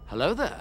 Hello there.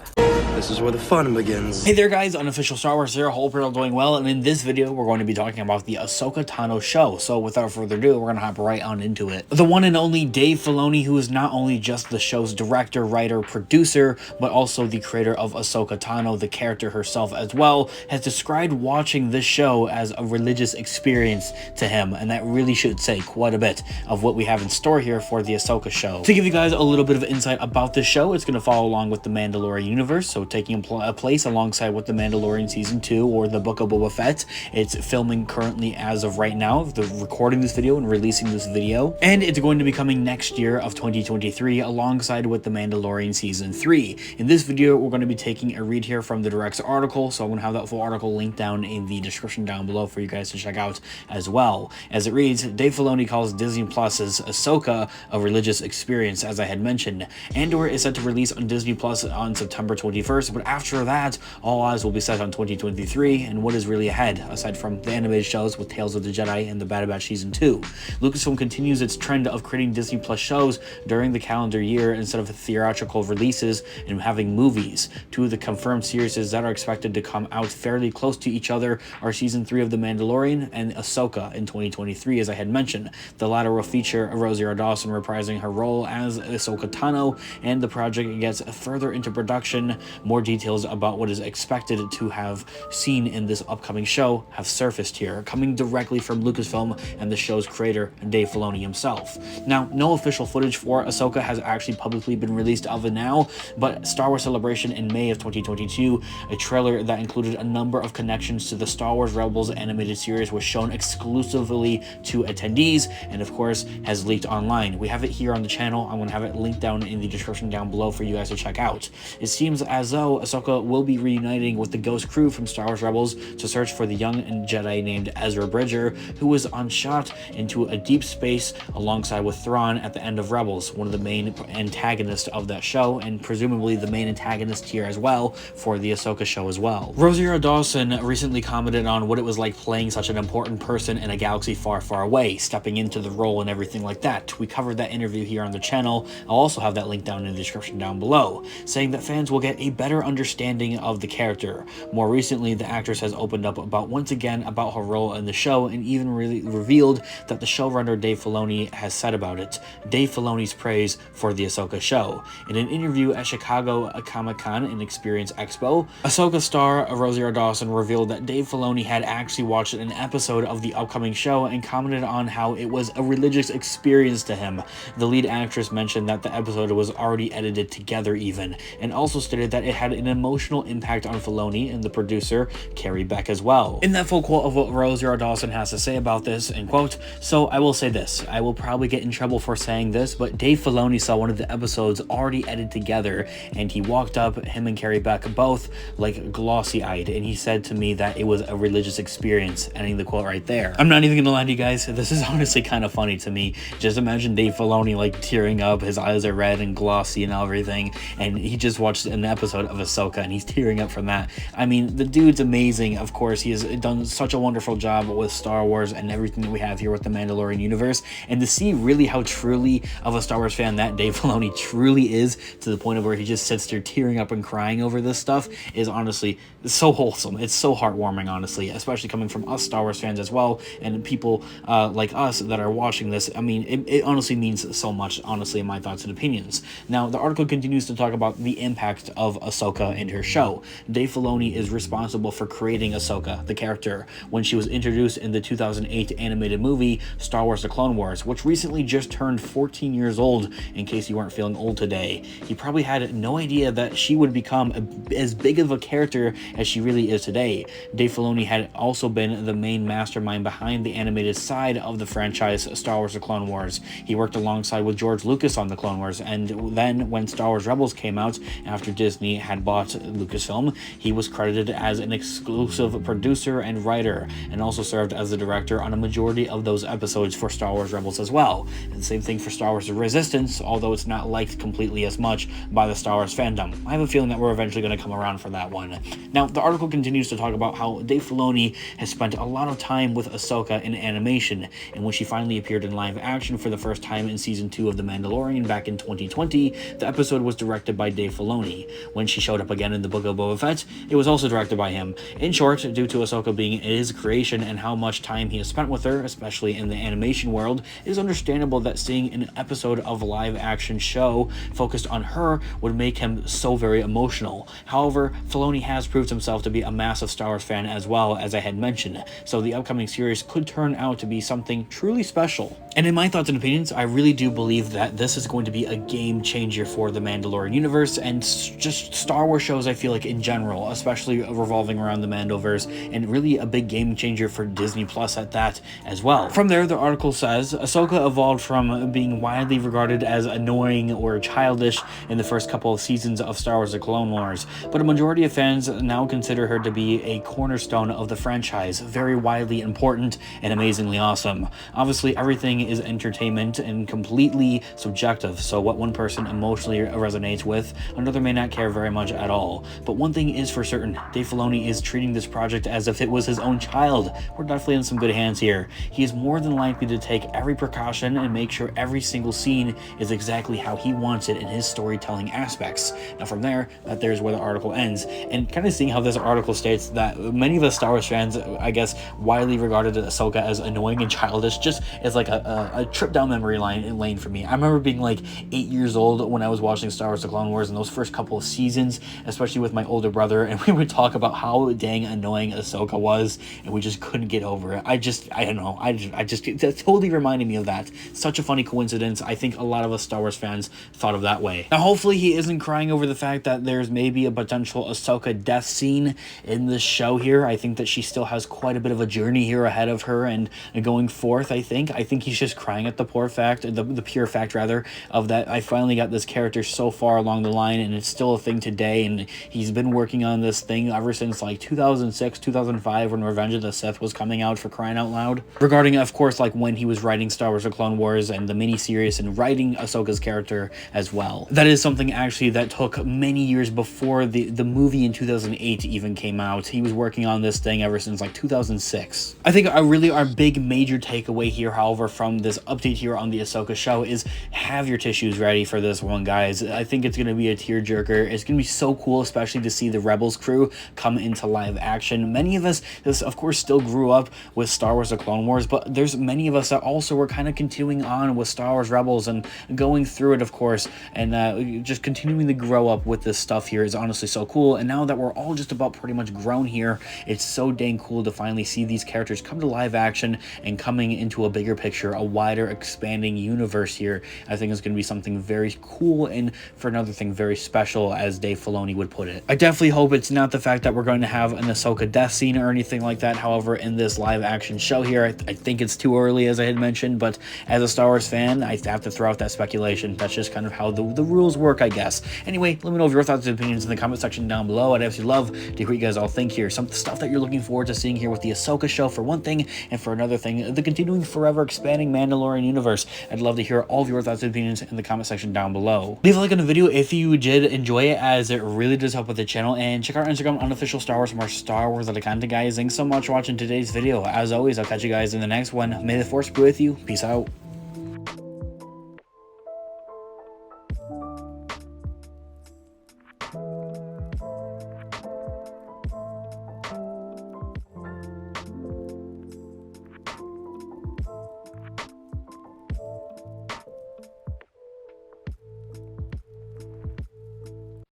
This is where the fun begins. Hey there guys, Unofficial Star Wars here, hope you're all doing well, and in this video we're going to be talking about the Ahsoka Show. So without further ado, we're going to hop right on into it. The one and only Dave Filoni, who is not only just the show's director, writer, producer, but also the creator of Ahsoka Tano, the character herself as well, has described watching this show as a religious experience to him, and that really should say quite a bit of what we have in store here for the Ahsoka Show. To give you guys a little bit of insight about this show, it's going to follow along with the Mandalorian universe, so taking a place alongside with the Mandalorian Season 2 or the Book of Boba Fett. It's filming currently as of right now, recording this video and releasing this video, and it's going to be coming next year of 2023 alongside with the Mandalorian Season 3. In this video, we're going to be taking a read here from the Direct's article, so I'm going to have that full article linked down in the description down below for you guys to check out as well. As it reads, Dave Filoni calls Disney Plus's Ahsoka a religious experience, as I had mentioned. Andor is set to release on Disney Plus on September 21st, but after that, all eyes will be set on 2023 and what is really ahead, aside from the animated shows with Tales of the Jedi and the Bad Batch Season 2. Lucasfilm continues its trend of creating Disney Plus shows during the calendar year instead of theatrical releases and having movies. Two of the confirmed series that are expected to come out fairly close to each other are Season 3 of The Mandalorian and Ahsoka in 2023, as I had mentioned. The latter will feature Rosario Dawson reprising her role as Ahsoka Tano, and the project gets further into production. More details about what is expected to have seen in this upcoming show have surfaced here, coming directly from Lucasfilm and the show's creator, Dave Filoni himself. Now, no official footage for Ahsoka has actually publicly been released of it now, but Star Wars Celebration in May of 2022, a trailer that included a number of connections to the Star Wars Rebels animated series was shown exclusively to attendees, and of course has leaked online. We have it here on the channel. I'm going to have it linked down in the description down below for you guys to check out. It seems as though Ahsoka will be reuniting with the Ghost crew from Star Wars Rebels to search for the young Jedi named Ezra Bridger, who was unshot into a deep space alongside with Thrawn at the end of Rebels, one of the main antagonists of that show, and presumably the main antagonist here as well for the Ahsoka show as well. Rosario Dawson recently commented on what it was like playing such an important person in a galaxy far, far away, stepping into the role and everything like that. We covered that interview here on the channel. I'll also have that link down in the description down below, saying that fans will get a better understanding of the character. More recently, the actress has opened up once again about her role in the show, and even really revealed that the showrunner Dave Filoni has said about it. Dave Filoni's praise for the Ahsoka show. In an interview at Chicago Comic-Con and Experience Expo, Ahsoka star Rosario Dawson revealed that Dave Filoni had actually watched an episode of the upcoming show and commented on how it was a religious experience to him. The lead actress mentioned that the episode was already edited together even, and also stated that it had an emotional impact on Filoni and the producer, Carrie Beck, as well. In that full quote of what Rosario Dawson has to say about this, and quote, "So I will say this, I will probably get in trouble for saying this, but Dave Filoni saw one of the episodes already edited together, and he walked up, him and Carrie Beck both, like glossy-eyed, and he said to me that it was a religious experience," ending the quote right there. I'm not even gonna lie to you guys, this is honestly kind of funny to me. Just imagine Dave Filoni like tearing up, his eyes are red and glossy and everything, and he just watched an episode of Ahsoka and he's tearing up from that. I mean, the dude's amazing. Of course, he has done such a wonderful job with Star Wars and everything that we have here with the Mandalorian universe, and to see really how truly of a Star Wars fan that Dave Filoni truly is, to the point of where he just sits there tearing up and crying over this stuff, is honestly so wholesome. It's so heartwarming, honestly, especially coming from us Star Wars fans as well, and people like us that are watching this. I mean, it honestly means so much, honestly, in my thoughts and opinions. Now, the article continues to talk about the impact of Ahsoka and her show. Dave Filoni is responsible for creating Ahsoka, the character, when she was introduced in the 2008 animated movie Star Wars: The Clone Wars, which recently just turned 14 years old, in case you weren't feeling old today. He probably had no idea that she would become as big of a character as she really is today. Dave Filoni had also been the main mastermind behind the animated side of the franchise Star Wars: The Clone Wars. He worked alongside with George Lucas on The Clone Wars, and then when Star Wars Rebels came out after Disney had bought Lucasfilm, he was credited as an exclusive producer and writer, and also served as the director on a majority of those episodes for Star Wars Rebels as well. And same thing for Star Wars: The Resistance, although it's not liked completely as much by the Star Wars fandom. I have a feeling that we're eventually going to come around for that one. Now, the article continues to talk about how Dave Filoni has spent a lot of time with Ahsoka in animation, and when she finally appeared in live action for the first time in Season 2 of The Mandalorian back in 2020, the episode was directed by Dave Filoni. When she showed up again in the Book of Boba Fett, it was also directed by him. In short, due to Ahsoka being his creation and how much time he has spent with her, especially in the animation world, it is understandable that seeing an episode of a live-action show focused on her would make him so very emotional. However, Filoni has proved himself to be a massive Star Wars fan as well, as I had mentioned, so the upcoming series could turn out to be something truly special. And in my thoughts and opinions, I really do believe that this is going to be a game changer for the Mandalorian universe and just Star Wars shows, I feel like, in general, especially revolving around the Mandoverse, and really a big game changer for Disney Plus at that as well. From there, the article says, Ahsoka evolved from being widely regarded as annoying or childish in the first couple of seasons of Star Wars: The Clone Wars, but a majority of fans now consider her to be a cornerstone of the franchise, very widely important and amazingly awesome. Obviously, everything is entertainment and completely subjective, so what one person emotionally resonates with, another may not care very much at all. But one thing is for certain, Dave Filoni is treating this project as if it was his own child. We're definitely in some good hands here. He is more than likely to take every precaution and make sure every single scene is exactly how he wants it in his storytelling aspects. Now from there, there's where the article ends, and kind of seeing how this article states that many of the Star Wars fans, I guess, widely regarded Ahsoka as annoying and childish, just as like a trip down memory lane for me. I remember being like 8 years old when I was watching Star Wars: The Clone Wars and those first couple of seasons, especially with my older brother, and we would talk about how dang annoying Ahsoka was, and we just couldn't get over it. I don't know, it totally reminded me of that. Such a funny coincidence. I think a lot of us Star Wars fans thought of that way. Now hopefully he isn't crying over the fact that there's maybe a potential Ahsoka death scene in this show here. I think that she still has quite a bit of a journey here ahead of her and going forth. I think he's just crying at the pure fact rather of that I finally got this character so far along the line, and it's still a thing today, and he's been working on this thing ever since like 2006, 2005 when Revenge of the Sith was coming out, for crying out loud. Regarding, of course, like when he was writing Star Wars: The Clone Wars and the miniseries and writing Ahsoka's character as well. That is something actually that took many years before the movie in 2008 even came out. He was working on this thing ever since like 2006. I think our big major takeaway here, however, from this update here on the Ahsoka show is have your tissues ready for this one, guys. I think it's going to be a tearjerker. It's going to be so cool, especially to see the Rebels crew come into live action. Many of us, of course, still grew up with Star Wars: The Clone Wars, but there's many of us that also were kind of continuing on with Star Wars Rebels and going through it, of course, and just continuing to grow up with this stuff here is honestly so cool. And now that we're all just about pretty much grown here, it's so dang cool to finally see these characters come to live action and coming into a bigger picture, a wider expanding universe here. I think it's going to be something very cool and, for another thing, very special, as Dave Filoni would put it. I definitely hope it's not the fact that we're going to have an Ahsoka death scene or anything like that. However, in this live action show here, I think it's too early, as I had mentioned, but as a Star Wars fan, I have to throw out that speculation. That's just kind of how the rules work, I guess. Anyway, let me know your thoughts and opinions in the comment section down below. I'd absolutely love to hear what you guys all think here. Some stuff that you're looking forward to seeing here with the Ahsoka show, for one thing, and for another thing, the continuing forever expanding Mandalorian universe. I'd love to hear all of your thoughts and opinions in the comment section down below. Leave a like on the video if you did enjoy it, as it really does help with the channel, and check out our Instagram, unofficial Star Wars, for more Star Wars related content, guys. Thanks so much for watching today's video. As always, I'll catch you guys in the next one. May the Force be with you. Peace out.